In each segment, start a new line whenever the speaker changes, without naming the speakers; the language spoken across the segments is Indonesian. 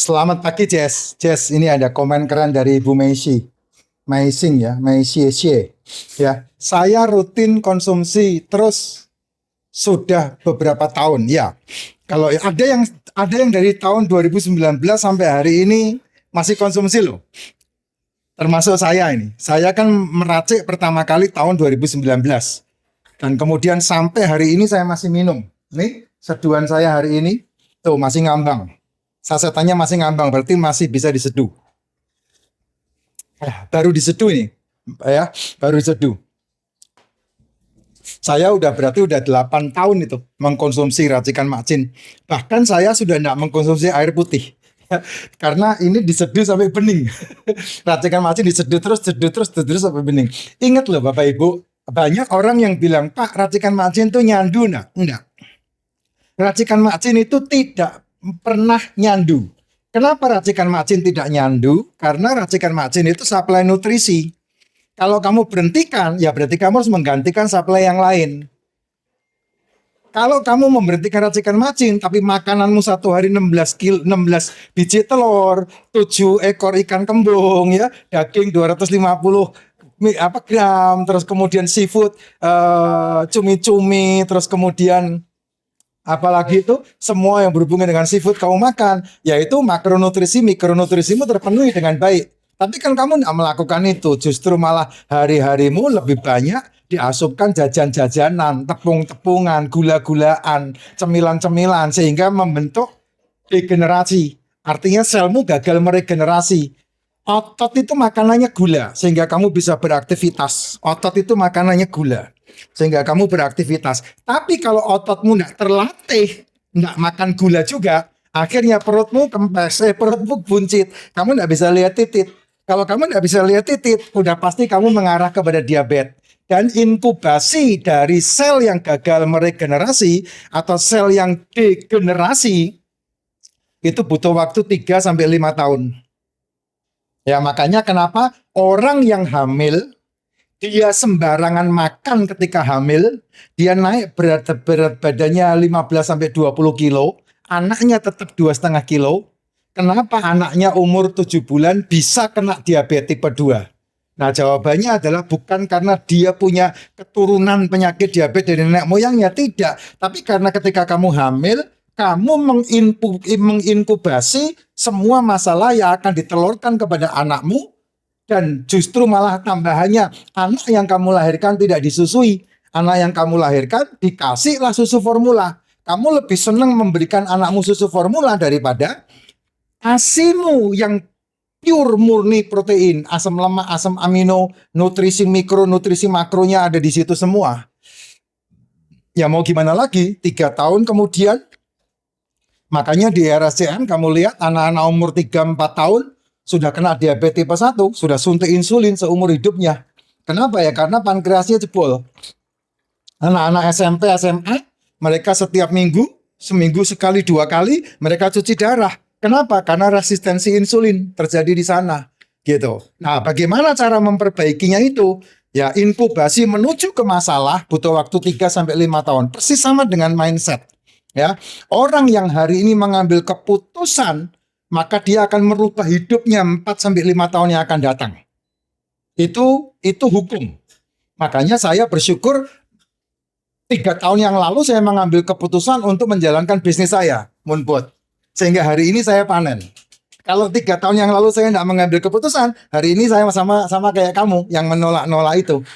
Selamat pagi, Jess. Jess, ini ada komen keren dari Ibu Meisi. Meising ya, Meisi ya. Saya rutin konsumsi terus sudah beberapa tahun. Ya, kalau ada yang dari tahun 2019 sampai hari ini masih konsumsi loh. Termasuk saya ini. Saya kan meracik pertama kali tahun 2019. Dan kemudian sampai hari ini saya masih minum. Nih, seduhan saya hari ini tuh masih ngambang. Sasetannya masih ngambang, berarti masih bisa diseduh. Baru diseduh ini, ya, baru diseduh. Saya berarti udah 8 tahun itu mengkonsumsi racikan macin. Bahkan saya sudah tidak mengkonsumsi air putih. Karena ini diseduh sampai bening. Racikan macin diseduh terus, seduh terus sampai bening. Ingat loh Bapak Ibu, banyak orang yang bilang, Pak, racikan macin itu nyandu. Nah, enggak. Racikan macin itu tidak pernah nyandu. Kenapa racikan macin tidak nyandu? Karena racikan macin itu suplai nutrisi. Kalau kamu berhentikan, ya berarti kamu harus menggantikan suplai yang lain. Kalau kamu memberhentikan racikan macin, tapi makananmu satu hari 16 biji telur, 7 ekor ikan kembung, ya, daging 250 gram, terus kemudian seafood, cumi-cumi, terus kemudian apalagi itu semua yang berhubungan dengan seafood kamu makan, yaitu makronutrisi, mikronutrisimu terpenuhi dengan baik. Tapi kan kamu tidak melakukan itu, justru malah hari-harimu lebih banyak diasupkan jajan-jajanan, tepung-tepungan, gula-gulaan, cemilan-cemilan, sehingga membentuk degenerasi. Artinya selmu gagal meregenerasi. Otot itu makanannya gula, sehingga kamu bisa beraktivitas. Otot itu makanannya gula, sehingga kamu beraktivitas. Tapi kalau ototmu tidak terlatih, tidak makan gula juga, akhirnya perutmu kempes, perutmu buncit. Kamu tidak bisa lihat titik. Kalau kamu tidak bisa lihat titik, udah pasti kamu mengarah kepada diabetes. Dan inkubasi dari sel yang gagal meregenerasi atau sel yang degenerasi itu butuh waktu 3 sampai 5 tahun. Ya makanya kenapa orang yang hamil dia sembarangan makan ketika hamil, dia naik berat badannya 15 sampai 20 kilo, anaknya tetap 2,5 kilo. Kenapa anaknya umur 7 bulan bisa kena diabetes tipe 2? Nah, jawabannya adalah bukan karena dia punya keturunan penyakit diabetes dari nenek moyangnya, tidak. Tapi karena ketika kamu hamil, kamu menginkubasi semua masalah yang akan ditelurkan kepada anakmu, dan justru malah tambahannya anak yang kamu lahirkan tidak disusui. Anak yang kamu lahirkan dikasihlah susu formula. Kamu lebih senang memberikan anakmu susu formula daripada ASIMu yang pure murni protein, asam lemak, asam amino, nutrisi mikro, nutrisi makronya ada di situ semua. Ya mau gimana lagi, 3 tahun kemudian, makanya di RSCM kamu lihat anak-anak umur 3-4 tahun sudah kena diabetes tipe 1, sudah suntik insulin seumur hidupnya. Kenapa ya? Karena pankreasnya jebol. Anak-anak SMP, SMA, mereka setiap minggu, seminggu sekali, 2 kali, mereka cuci darah. Kenapa? Karena resistensi insulin terjadi di sana. Gitu. Nah, bagaimana cara memperbaikinya itu? Ya, inkubasi menuju ke masalah butuh waktu 3 sampai 5 tahun. Persis sama dengan mindset. Ya, orang yang hari ini mengambil keputusan, maka dia akan merubah hidupnya 4 sampai 5 tahun yang akan datang. Itu hukum. Makanya saya bersyukur 3 tahun yang lalu saya mengambil keputusan untuk menjalankan bisnis saya, Moonpot. Sehingga hari ini saya panen. Kalau 3 tahun yang lalu saya tidak mengambil keputusan, hari ini saya sama kayak kamu yang menolak-nolak itu.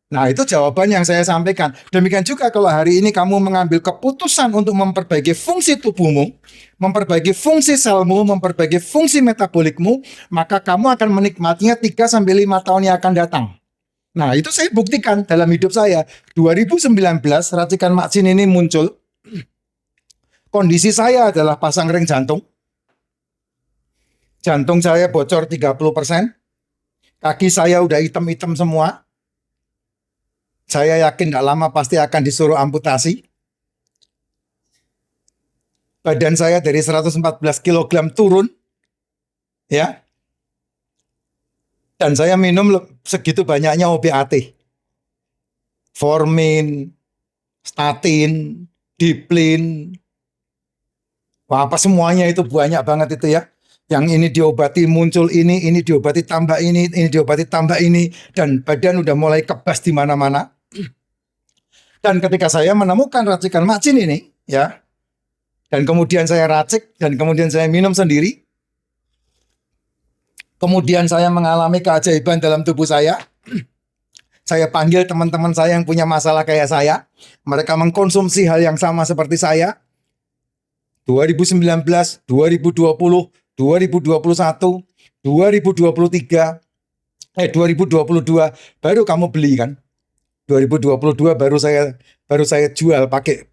Nah, itu jawaban yang saya sampaikan. Demikian juga kalau hari ini kamu mengambil keputusan untuk memperbaiki fungsi tubuhmu, memperbaiki fungsi selmu, memperbaiki fungsi metabolikmu, maka kamu akan menikmatinya 3 sampai 5 tahun yang akan datang. Nah, itu saya buktikan dalam hidup saya. 2019 racikan macin ini muncul. Kondisi saya adalah pasang ring jantung. Jantung saya bocor 30%. Kaki saya udah hitam-hitam semua. Saya yakin tidak lama pasti akan disuruh amputasi. Badan saya dari 114 kg turun. Ya. Dan saya minum segitu banyaknya obat. Formin, statin, diplin. Apa semuanya itu banyak banget itu ya. Yang ini diobati muncul ini diobati tambah ini diobati tambah ini, dan badan udah mulai kebas di mana-mana. Dan ketika saya menemukan racikan macin ini, ya, dan kemudian saya racik dan kemudian saya minum sendiri, kemudian saya mengalami keajaiban dalam tubuh saya. Saya panggil teman-teman saya yang punya masalah kayak saya, mereka mengkonsumsi hal yang sama seperti saya. 2019, 2020, 2021, 2023, 2022 baru kamu beli kan? 2022 baru saya jual pakai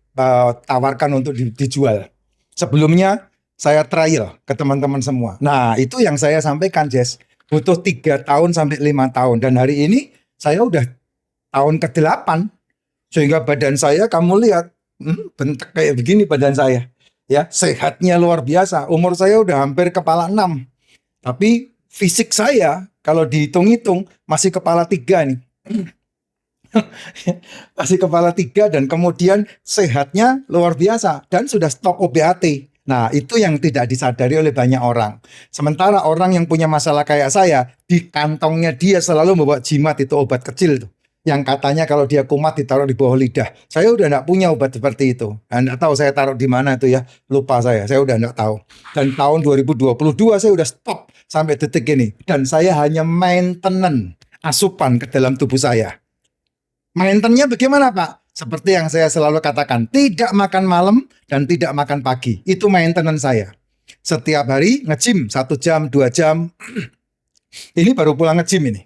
tawarkan untuk dijual. Sebelumnya saya trial ke teman-teman semua. Nah, itu yang saya sampaikan, Jess. Butuh 3 tahun sampai 5 tahun, dan hari ini saya udah tahun ke-8. Sehingga badan saya kamu lihat, bentuk kayak begini badan saya. Ya, sehatnya luar biasa. Umur saya udah hampir kepala 6. Tapi fisik saya kalau dihitung-hitung masih kepala 3 nih. Masih kepala 3, dan kemudian sehatnya luar biasa dan sudah stop OBAT. Nah, itu yang tidak disadari oleh banyak orang. Sementara orang yang punya masalah kayak saya, di kantongnya dia selalu membawa jimat, itu obat kecil tuh, yang katanya kalau dia kumat ditaruh di bawah lidah. Saya udah enggak punya obat seperti itu. Enggak tahu saya taruh di mana itu ya. Lupa saya udah enggak tahu. Dan tahun 2022 saya udah stop sampai detik ini. Dan saya hanya maintenance asupan ke dalam tubuh saya. Maintenance-nya bagaimana, Pak? Seperti yang saya selalu katakan, tidak makan malam dan tidak makan pagi. Itu maintenance saya. Setiap hari nge-gym 1 jam, 2 jam. Ini baru pulang nge-gym ini.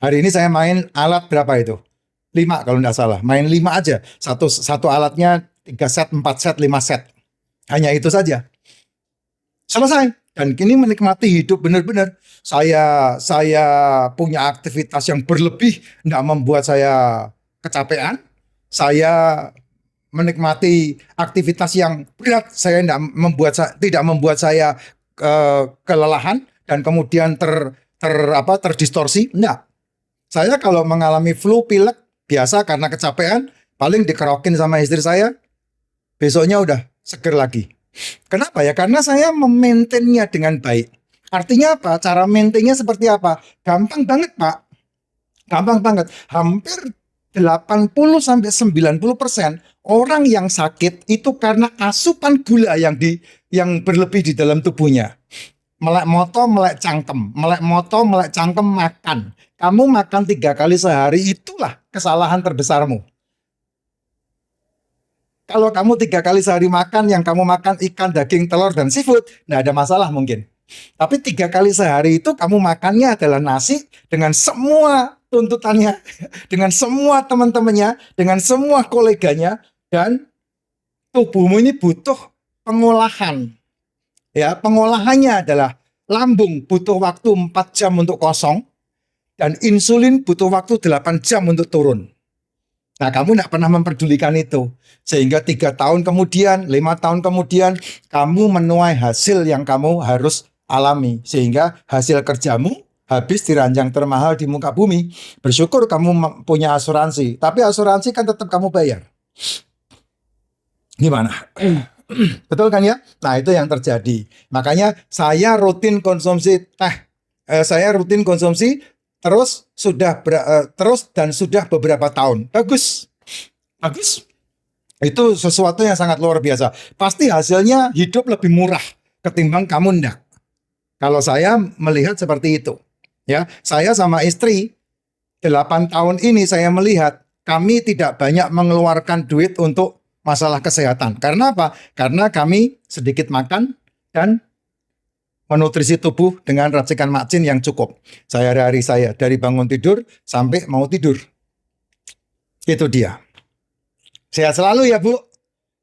Hari ini saya main alat berapa itu? 5 kalau tidak salah. Main 5 aja. Satu alatnya 3 set, 4 set, 5 set. Hanya itu saja. Selesai. Dan kini menikmati hidup benar-benar. Saya punya aktivitas yang berlebih, tidak membuat saya kecapean. Saya menikmati aktivitas yang berat, saya tidak membuat saya kelelahan dan kemudian terdistorsi. Enggak. Saya kalau mengalami flu, pilek, biasa karena kecapean, paling dikerokin sama istri saya, besoknya udah seger lagi. Kenapa ya? Karena saya memaintainnya dengan baik. Artinya apa? Cara maintainnya seperti apa? Gampang banget, Pak. Gampang banget. Hampir 80-90% orang yang sakit itu karena asupan gula yang berlebih di dalam tubuhnya. Melek moto, melek cangkem. Melek moto, melek cangkem makan. Kamu makan 3 kali sehari, itulah kesalahan terbesarmu. Kalau kamu 3 kali sehari makan, yang kamu makan ikan, daging, telur, dan seafood, nggak ada masalah mungkin. Tapi 3 kali sehari itu kamu makannya adalah nasi dengan semua tuntutannya, dengan semua teman-temannya, dengan semua koleganya, dan tubuhmu ini butuh pengolahan. Ya, pengolahannya adalah lambung butuh waktu 4 jam untuk kosong, dan insulin butuh waktu 8 jam untuk turun. Nah, kamu tidak pernah memperdulikan itu. Sehingga 3 tahun kemudian, 5 tahun kemudian, kamu menuai hasil yang kamu harus alami. Sehingga hasil kerjamu habis di ranjang termahal di muka bumi. Bersyukur kamu punya asuransi. Tapi asuransi kan tetap kamu bayar. Gimana? Betul kan ya? Nah, itu yang terjadi. Makanya saya rutin konsumsi teh. Saya rutin konsumsi terus dan sudah beberapa tahun. Bagus. Itu sesuatu yang sangat luar biasa. Pasti hasilnya hidup lebih murah ketimbang kamu ndak. Kalau saya melihat seperti itu. Ya, saya sama istri 8 tahun ini saya melihat kami tidak banyak mengeluarkan duit untuk masalah kesehatan. Karena apa? Karena kami sedikit makan dan menutrisi tubuh dengan racikan macin yang cukup. Dari bangun tidur sampai mau tidur. Itu dia. Sehat selalu ya, Bu.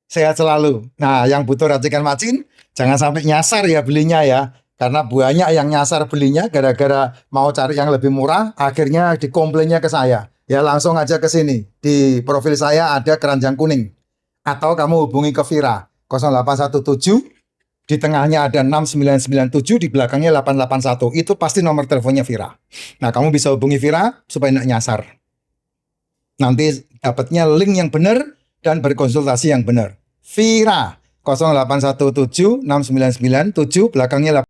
Sehat selalu. Nah, yang butuh racikan macin jangan sampai nyasar ya belinya ya. Karena banyak yang nyasar belinya gara-gara mau cari yang lebih murah, akhirnya dikomplainnya ke saya. Ya, langsung aja ke sini. Di profil saya ada keranjang kuning. Atau kamu hubungi ke Vira 0817, di tengahnya ada 6997, di belakangnya 881. Itu pasti nomor teleponnya Vira. Nah, kamu bisa hubungi Vira supaya tidak nyasar. Nanti dapatnya link yang benar dan berkonsultasi yang benar. Vira 0817 6997, belakangnya